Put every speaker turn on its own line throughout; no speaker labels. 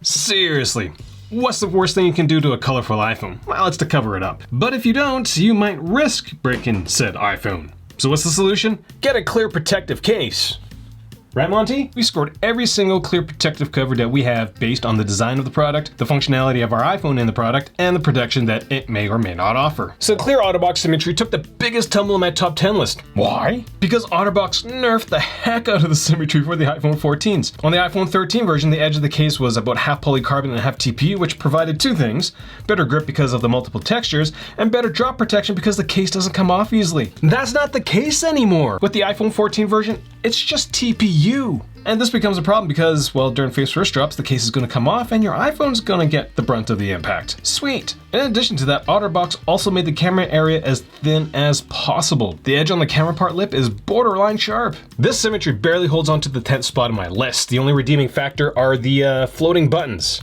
Seriously, what's the worst thing you can do to a colorful iPhone? Well, it's to cover it up. But if you don't, you might risk breaking said iPhone. So what's the solution? Get a clear protective case. Right, Monty? We scored every single clear protective cover that we have based on the design of the product, the functionality of our iPhone in the product, and the protection that it may or may not offer. So Clear OtterBox Symmetry took the biggest tumble in my top 10 list. Why? Because OtterBox nerfed the heck out of the symmetry for the iPhone 14s. On the iPhone 13 version, the edge of the case was about half polycarbonate and half TPU, which provided two things: better grip because of the multiple textures, and better drop protection because the case doesn't come off easily. That's not the case anymore. With the iPhone 14 version, it's just TPU. And this becomes a problem because, well, during face first drops, the case is going to come off and your iPhone's going to get the brunt of the impact. Sweet. In addition to that, OtterBox also made the camera area as thin as possible. The edge on the camera part lip is borderline sharp. This symmetry barely holds on to the 10th spot on my list. The only redeeming factor are the floating buttons.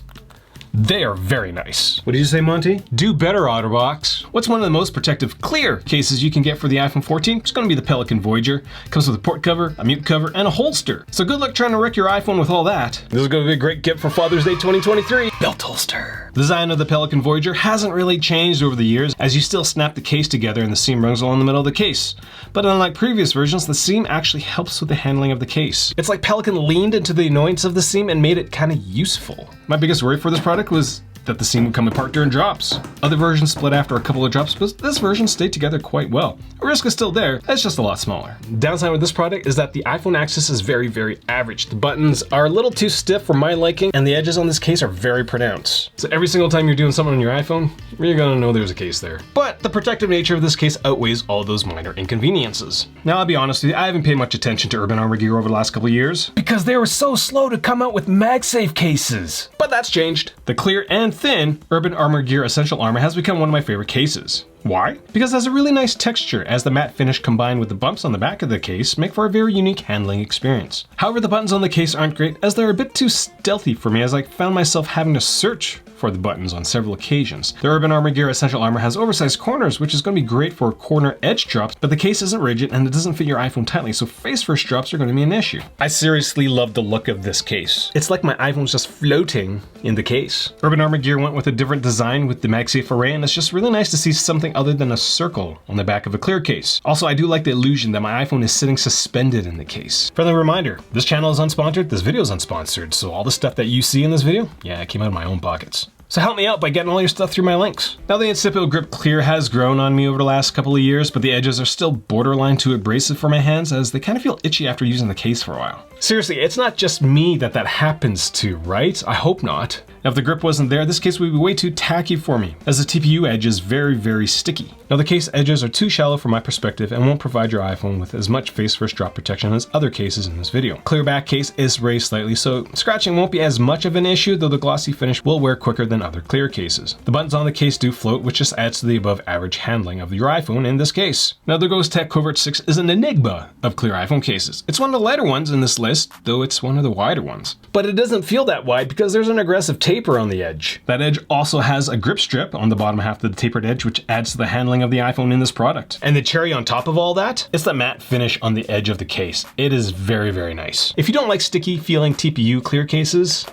They are very nice. What did you say, Monty? Do better, OtterBox. What's one of the most protective clear cases you can get for the iPhone 14? It's going to be the Pelican Voyager. Comes with a port cover, a mute cover, and a holster. So good luck trying to wreck your iPhone with all that. This is going to be a great gift for Father's Day 2023. Belt holster. The design of the Pelican Voyager hasn't really changed over the years, as you still snap the case together and the seam runs along the middle of the case. But unlike previous versions, the seam actually helps with the handling of the case. It's like Pelican leaned into the annoyance of the seam and made it kind of useful. My biggest worry for this product was that the seam would come apart during drops. Other versions split after a couple of drops, but this version stayed together quite well. The risk is still there, it's just a lot smaller. Downside with this product is that the iPhone axis is very, very average. The buttons are a little too stiff for my liking, and the edges on this case are very pronounced. So every single time you're doing something on your iPhone, you're gonna know there's a case there. But the protective nature of this case outweighs all those minor inconveniences. Now, I'll be honest with you, I haven't paid much attention to Urban Armor gear over the last couple of years, because they were so slow to come out with MagSafe cases. But that's changed. The clear and thin Urban Armor Gear Essential Armor has become one of my favorite cases. Why? Because it has a really nice texture, as the matte finish combined with the bumps on the back of the case make for a very unique handling experience. However, the buttons on the case aren't great, as they're a bit too stealthy for me, as I found myself having to search for the buttons on several occasions. The Urban Armor Gear Essential Armor has oversized corners, which is going to be great for corner edge drops, but the case isn't rigid and it doesn't fit your iPhone tightly, so face first drops are going to be an issue. I seriously love the look of this case. It's like my iPhone's just floating in the case. Urban Armor Gear went with a different design with the MagSafe array, and it's just really nice to see something other than a circle on the back of a clear case. Also, I do like the illusion that my iPhone is sitting suspended in the case. Friendly reminder, this channel is unsponsored, this video is unsponsored, so all the stuff that you see in this video, yeah, it came out of my own pockets. So help me out by getting all your stuff through my links. Now, the Incipio Grip Clear has grown on me over the last couple of years, but the edges are still borderline too abrasive for my hands, as they kind of feel itchy after using the case for a while. Seriously, it's not just me that happens to, right? I hope not. Now, if the grip wasn't there, this case would be way too tacky for me, as the TPU edge is very, very sticky. Now, the case edges are too shallow from my perspective and won't provide your iPhone with as much face first drop protection as other cases in this video. Clear back case is raised slightly, so scratching won't be as much of an issue, though the glossy finish will wear quicker than other clear cases. The buttons on the case do float, which just adds to the above average handling of your iPhone in this case. Now, the Ghost Tech Covert 6 is an enigma of clear iPhone cases. It's one of the lighter ones in this list, though it's one of the wider ones. But it doesn't feel that wide because there's an aggressive taper on the edge. That edge also has a grip strip on the bottom half of the tapered edge, which adds to the handling of the iPhone in this product. And the cherry on top of all that, it's the matte finish on the edge of the case. It is very, very nice. If you don't like sticky feeling TPU clear cases,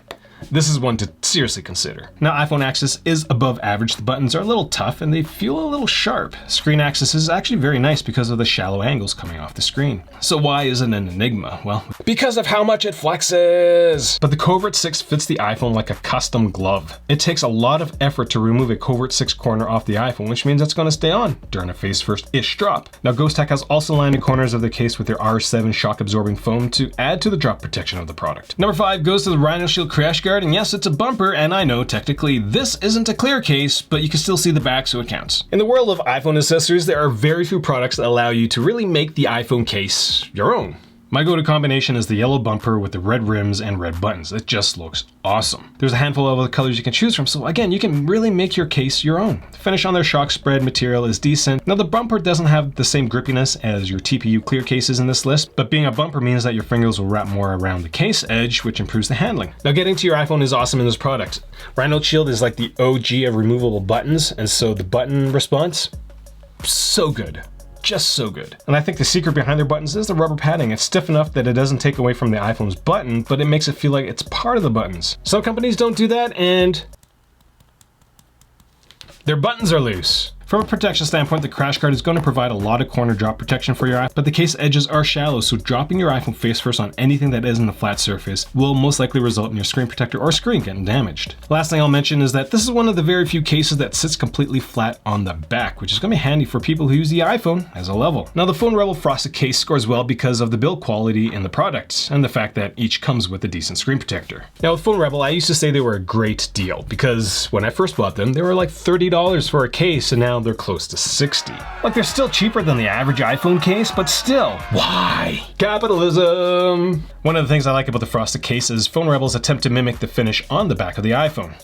this is one to seriously consider. Now, iPhone axis is above average. The buttons are a little tough and they feel a little sharp. Screen axis is actually very nice because of the shallow angles coming off the screen. So why is it an enigma? Well, because of how much it flexes. But the Covert 6 fits the iPhone like a custom glove. It takes a lot of effort to remove a Covert 6 corner off the iPhone, which means it's going to stay on during a face first-ish drop. Now, Ghost Tech has also lined the corners of the case with their R7 shock absorbing foam to add to the drop protection of the product. Number 5 goes to the Rhino Shield Crash Guard. And yes, it's a bumper, and I know technically this isn't a clear case, but you can still see the back, so it counts. In the world of iPhone accessories, there are very few products that allow you to really make the iPhone case your own. My go-to combination is the yellow bumper with the red rims and red buttons. It just looks awesome. There's a handful of other colors you can choose from, so again, you can really make your case your own. The finish on their shock spread material is decent. Now, the bumper doesn't have the same grippiness as your TPU clear cases in this list, but being a bumper means that your fingers will wrap more around the case edge, which improves the handling. Now, getting to your iPhone is awesome in this product. Rhino Shield is like the OG of removable buttons, and so the button response, so good. just so good. And I think the secret behind their buttons is the rubber padding. It's stiff enough that it doesn't take away from the iPhone's button, but it makes it feel like it's part of the buttons. Some companies don't do that, and their buttons are loose. From a protection standpoint, the crash guard is going to provide a lot of corner drop protection for your iPhone, but the case edges are shallow, so dropping your iPhone face first on anything that isn't a flat surface will most likely result in your screen protector or screen getting damaged. Last thing I'll mention is that this is one of the very few cases that sits completely flat on the back, which is going to be handy for people who use the iPhone as a level. Now, the Phone Rebel frosted case scores well because of the build quality in the product and the fact that each comes with a decent screen protector. Now, with Phone Rebel, I used to say they were a great deal because when I first bought them, they were like $30 for a case, and now they're close to $60. Like, they're still cheaper than the average iPhone case, but still, why? Capitalism! One of the things I like about the frosted case is Phone Rebel's attempt to mimic the finish on the back of the iPhone.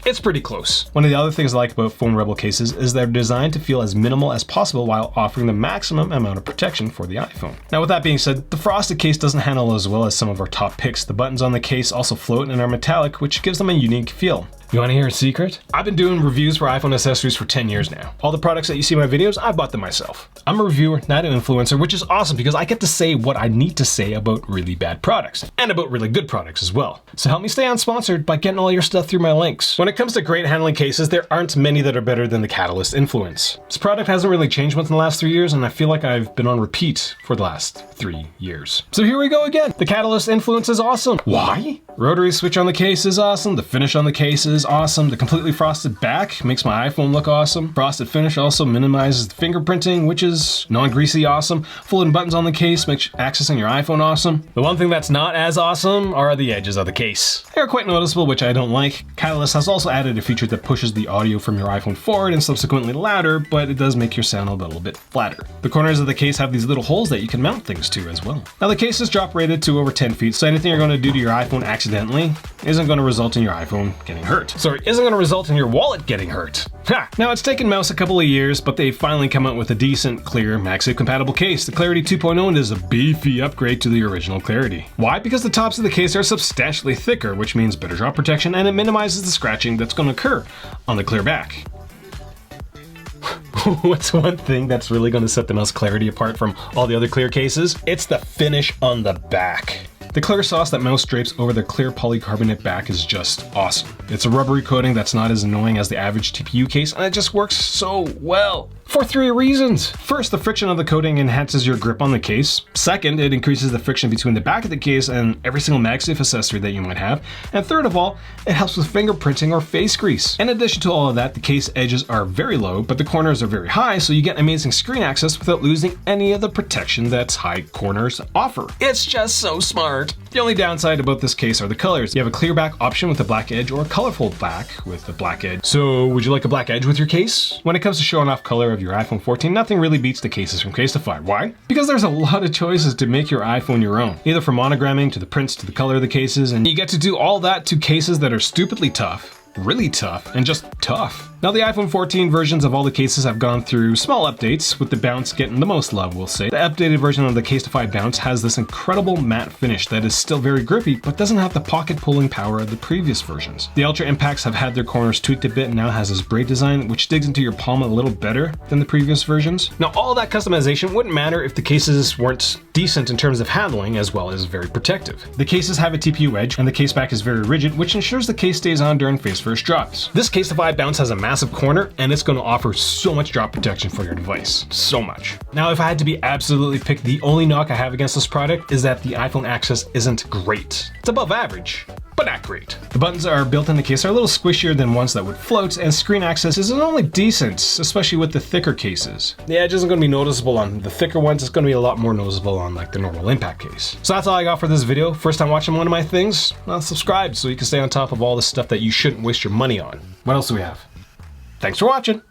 It's pretty close. One of the other things I like about Phone Rebel cases is they're designed to feel as minimal as possible while offering the maximum amount of protection for the iPhone. Now, with that being said, the frosted case doesn't handle as well as some of our top picks. The buttons on the case also float and are metallic, which gives them a unique feel. You want to hear a secret? I've been doing reviews for iPhone accessories for 10 years now. All the products that you see in my videos, I bought them myself. I'm a reviewer, not an influencer, which is awesome because I get to say what I need to say about really bad products and about really good products as well. So help me stay unsponsored by getting all your stuff through my links. When it comes to great handling cases, there aren't many that are better than the Catalyst Influence. This product hasn't really changed much in the last 3 years, and I feel like I've been on repeat for the last 3 years. So here we go again. The Catalyst Influence is awesome. Why? Rotary switch on the case is awesome. The finish on the case is awesome. The completely frosted back makes my iPhone look awesome. Frosted finish also minimizes the fingerprinting, which is non-greasy awesome. Folding buttons on the case makes accessing your iPhone awesome. The one thing that's not as awesome are the edges of the case. They're quite noticeable, which I don't like. Catalyst has also added a feature that pushes the audio from your iPhone forward and subsequently louder, but it does make your sound a little bit flatter. The corners of the case have these little holes that you can mount things to as well. Now, the case is drop rated to over 10 feet, so anything you're going to do to your iPhone accidentally isn't going to result in your iPhone getting hurt. Sorry, isn't going to result in your wallet getting hurt. Ha! Now, it's taken Mouse a couple of years, but they've finally come out with a decent, clear, MagSafe compatible case. The Clarity 2.0 is a beefy upgrade to the original Clarity. Why? Because the tops of the case are substantially thicker, which means better drop protection, and it minimizes the scratching that's going to occur on the clear back. What's one thing that's really going to set the Mouse Clarity apart from all the other clear cases? It's the finish on the back. The clear sauce that Mouse drapes over their clear polycarbonate back is just awesome. It's a rubbery coating that's not as annoying as the average TPU case, and it just works so well. For 3 reasons. First, the friction of the coating enhances your grip on the case. Second, it increases the friction between the back of the case and every single MagSafe accessory that you might have. And third of all, it helps with fingerprinting or face grease. In addition to all of that, the case edges are very low, but the corners are very high, so you get amazing screen access without losing any of the protection that high corners offer. It's just so smart. The only downside about this case are the colors. You have a clear back option with a black edge or a colorful back with a black edge. So would you like a black edge with your case? When it comes to showing off color of your iPhone 14, nothing really beats the cases from Casetify. Why? Because there's a lot of choices to make your iPhone your own. Either from monogramming to the prints to the color of the cases, and you get to do all that to cases that are stupidly tough, really tough, and just tough. Now, the iPhone 14 versions of all the cases have gone through small updates, with the Bounce getting the most love, we'll say. The updated version of the Casetify Bounce has this incredible matte finish that is still very grippy, but doesn't have the pocket pulling power of the previous versions. The Ultra Impacts have had their corners tweaked a bit and now has this braid design, which digs into your palm a little better than the previous versions. Now, all that customization wouldn't matter if the cases weren't decent in terms of handling as well as very protective. The cases have a TPU edge, and the case back is very rigid, which ensures the case stays on during face first drops. This Casetify Bounce has a massive corner, and it's going to offer so much drop protection for your device. So much. Now, if I had to be absolutely pick, the only knock I have against this product is that the iPhone access isn't great. It's above average, but not great. The buttons that are built in the case are a little squishier than ones that would float, and screen access isn't only decent, especially with the thicker cases. The edge isn't going to be noticeable on the thicker ones. It's going to be a lot more noticeable on like the normal impact case. So that's all I got for this video. First time watching one of my things? Well, subscribe so you can stay on top of all the stuff that you shouldn't waste your money on. What else do we have? Thanks for watching.